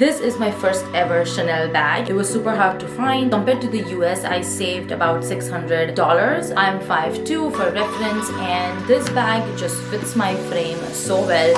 This is my first ever Chanel bag. It was super hard to find. Compared to the US, I saved about $600. I'm 5'2" for reference, and this bag just fits my frame so well.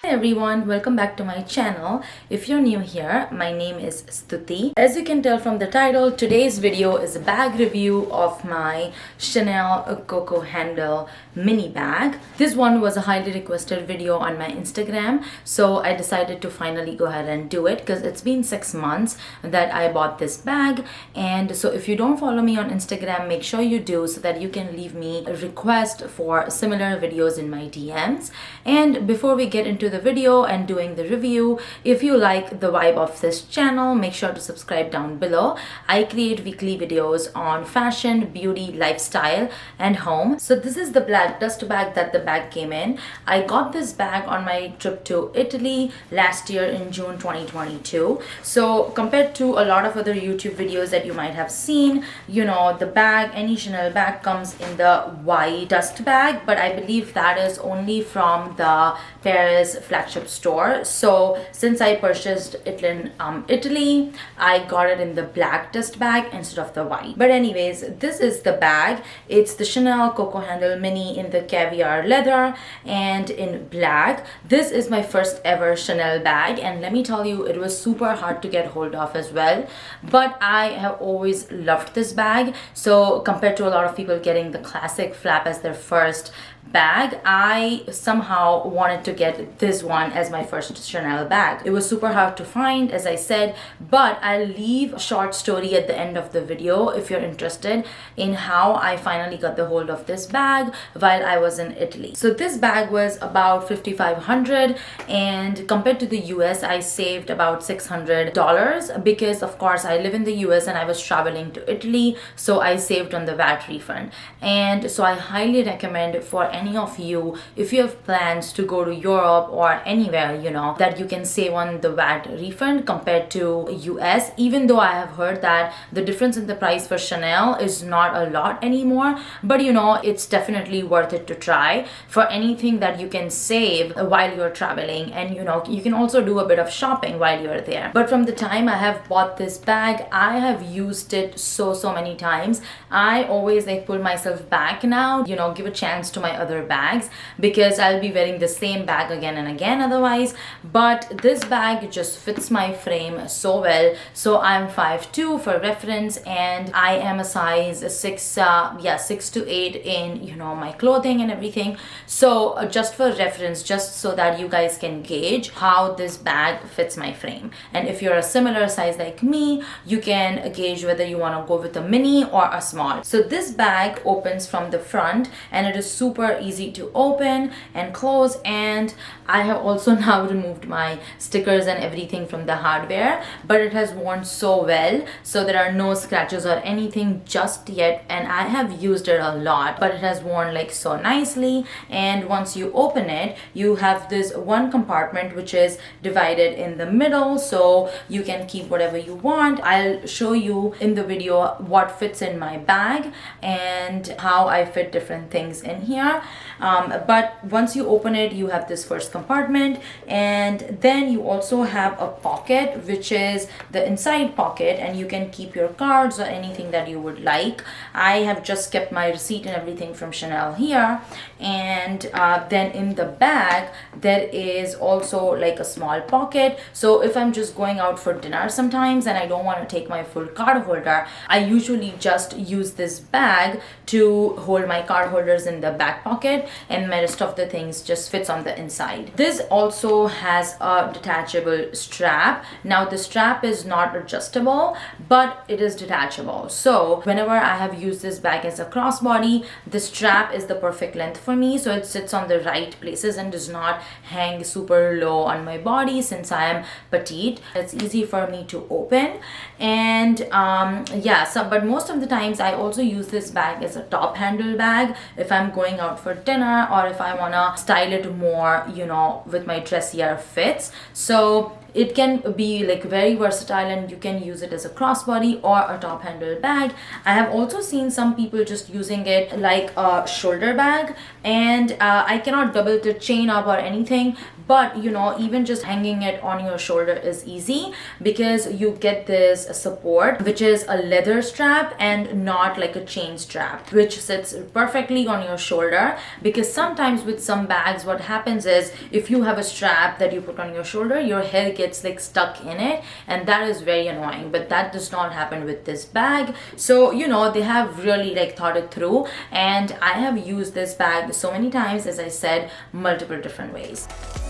Hi everyone, welcome back to my channel. If you're new here, my name is Stuti. As you can tell from the title, today's video is a bag review of my Chanel Coco handle mini bag. This one was a highly requested video on my Instagram, so I decided to finally go ahead and do it because it's been 6 months that I bought this bag. And so if you don't follow me on Instagram, make sure you do so that you can leave me a request for similar videos in my DMs. And before we get into the video and doing the review, if you like the vibe of this channel, make sure to subscribe down below. I create weekly videos on fashion, beauty, lifestyle, and home. So this is the black dust bag that the bag came in. I got this bag on my trip to Italy last year in June 2022. So compared to a lot of other YouTube videos that you might have seen, you know, the bag, any Chanel bag comes in the white dust bag, but I believe that is only from the Paris flagship store. So since I purchased it in Italy, I got it in the black dust bag instead of the white. But anyways, this is the bag. It's the Chanel Coco handle mini in the caviar leather and in black. This is my first ever Chanel bag, and let me tell you, it was super hard to get hold of as well, but I have always loved this bag. So compared to a lot of people getting the classic flap as their first bag, I somehow wanted to get this one as my first Chanel bag. It was super hard to find, as I said, but I'll leave a short story at the end of the video if you're interested in how I finally got the hold of this bag while I was in Italy. So this bag was about $5,500, and compared to the US, I saved about $600 because of course I live in the US and I was traveling to Italy, so I saved on the VAT refund. And so I highly recommend for any of you, if you have plans to go to Europe or anywhere, you know, that you can save on the VAT refund compared to US, even though I have heard that the difference in the price for Chanel is not a lot anymore, but you know, it's definitely worth it to try for anything that you can save while you're traveling. And you know, you can also do a bit of shopping while you're there. But from the time I have bought this bag, I have used it so many times. I always like pull myself back now, you know, give a chance to my other bags because I'll be wearing the same bag again and again otherwise. But this bag just fits my frame so well. So I'm 5'2" for reference, and I am a size 6 to 8 in, you know, my clothing and everything. So just for reference, just so that you guys can gauge how this bag fits my frame, and if you're a similar size like me, you can gauge whether you want to go with a mini or a small. So this bag opens from the front, and it is super easy to open and close, and I have also now removed my stickers and everything from the hardware, but it has worn so well, so there are no scratches or anything just yet, and I have used it a lot, but it has worn like so nicely. And once you open it, you have this one compartment which is divided in the middle, so you can keep whatever you want. I'll show you in the video what fits in my bag and how I fit different things in here. But once you open it, you have this first compartment, and then you also have a pocket, which is the inside pocket, and you can keep your cards or anything that you would like. I have just kept my receipt and everything from Chanel here. And then in the bag there is also like a small pocket, so if I'm just going out for dinner sometimes and I don't want to take my full card holder, I usually just use this bag to hold my card holders in the back pocket, and my rest of the things just fits on the inside. This also has a detachable strap. Now the strap is not adjustable, but it is detachable, so whenever I have used this bag as a crossbody, the strap is the perfect length for me, so it sits on the right places and does not hang super low on my body since I am petite. It's easy for me to open. And but most of the times I also use this bag as a top handle bag if I'm going out for dinner, or if I want to style it more, you know, with my dressier fits. So it can be like very versatile, and you can use it as a crossbody or a top handle bag. I have also seen some people just using it like a shoulder bag, and I cannot double the chain up or anything, but you know, even just hanging it on your shoulder is easy because you get this support, which is a leather strap and not like a chain strap, which sits perfectly on your shoulder. Because sometimes with some bags what happens is, if you have a strap that you put on your shoulder, your hair gets like stuck in it, and that is very annoying. But that does not happen with this bag. So you know, they have really like thought it through, and I have used this bag so many times, as I said, multiple different ways.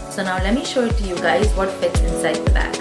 So now let me show it to you guys what fits inside the bag.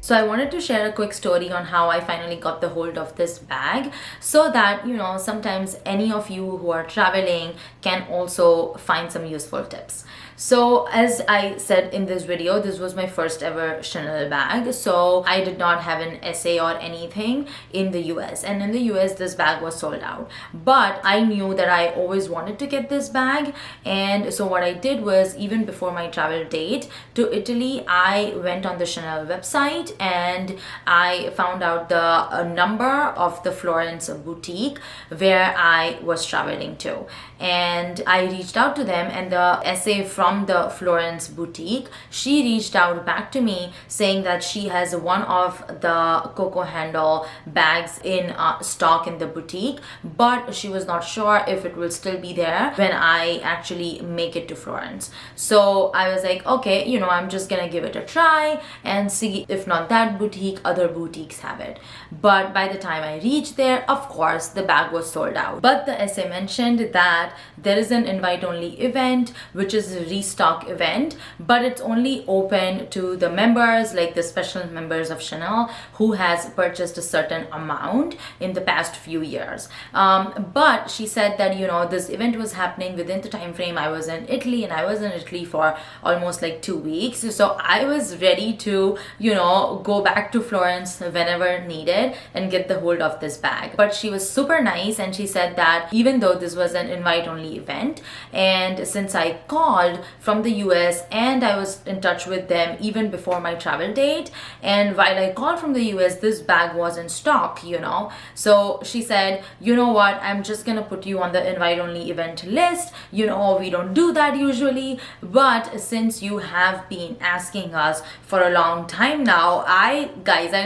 So I wanted to share a quick story on how I finally got the hold of this bag, so that, you know, sometimes any of you who are traveling can also find some useful tips. So as I said in this video, this was my first ever Chanel bag. So I did not have an essay or anything in the US, and in the US this bag was sold out. But I knew that I always wanted to get this bag, and so what I did was, even before my travel date to Italy, I went on the Chanel website and I found out the number of the Florence boutique where I was traveling to, and I reached out to them, and the essay from the Florence boutique, she reached out back to me saying that she has one of the Coco handle bags in stock in the boutique, but she was not sure if it will still be there when I actually make it to Florence. So I was like, okay, you know, I'm just gonna give it a try and see if not that boutique, other boutiques have it. But by the time I reached there, of course, the bag was sold out. But the essay mentioned that there is an invite-only event, which is a restock event, but it's only open to the members, like the special members of Chanel who has purchased a certain amount in the past few years. But she said that, you know, this event was happening within the time frame I was in Italy, and I was in Italy for almost like 2 weeks. So I was ready to, you know, go back to Florence whenever needed and get the hold of this bag. But she was super nice, and she said that even though this was an invite-only event, and since I called from the US and I was in touch with them even before my travel date, and while I called from the US, this bag was in stock, you know. So she said, you know what, I'm just gonna put you on the invite-only event list. You know, we don't do that usually, but since you have been asking us for a long time now, I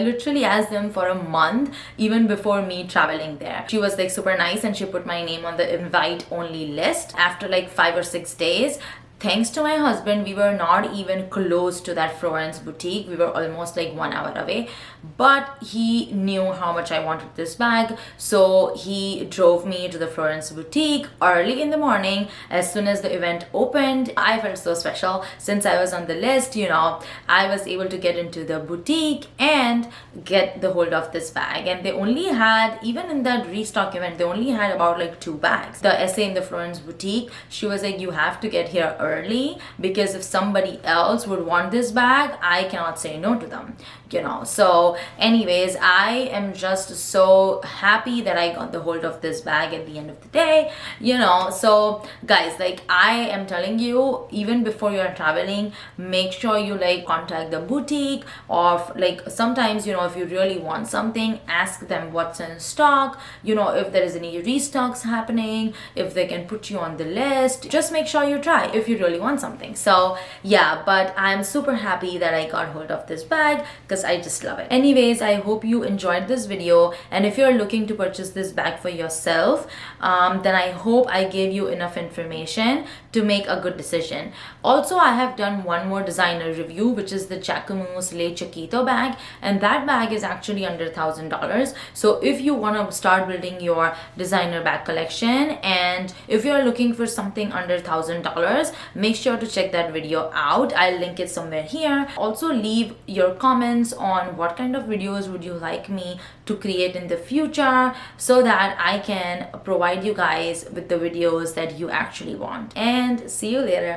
literally asked them for a month even before me traveling there. She was like super nice, and she put my name on the invite-only list. After like 5 or 6 days, thanks to my husband, we were not even close to that Florence boutique. We were almost like 1 hour away, but he knew how much I wanted this bag, so he drove me to the Florence boutique early in the morning. As soon as the event opened, I felt so special. Since I was on the list, you know, I was able to get into the boutique and get the hold of this bag. And they only had, even in that restock event, they only had about like 2 bags. The essay in the Florence boutique, she was like, you have to get here early, because if somebody else would want this bag, I cannot say no to them, you know. So anyways, I am just so happy that I got the hold of this bag at the end of the day, you know. So guys, like I am telling you, even before you're traveling, make sure you like contact the boutique, or like sometimes, you know, if you really want something, ask them what's in stock, you know, if there is any restocks happening, if they can put you on the list. Just make sure you try if you really want something. So yeah, but I'm super happy that I got hold of this bag because I just love it. Anyways, I hope you enjoyed this video, and if you're looking to purchase this bag for yourself, then I hope I gave you enough information to make a good decision. Also, I have done one more designer review, which is the Jacquemus Le Chiquito bag, and that bag is actually under $1,000. So if you want to start building your designer bag collection, and if you're looking for something under $1,000, make sure to check that video out. I'll link it somewhere here. Also, leave your comments on what kind of videos would you like me to create in the future, so that I can provide you guys with the videos that you actually want. And see you later.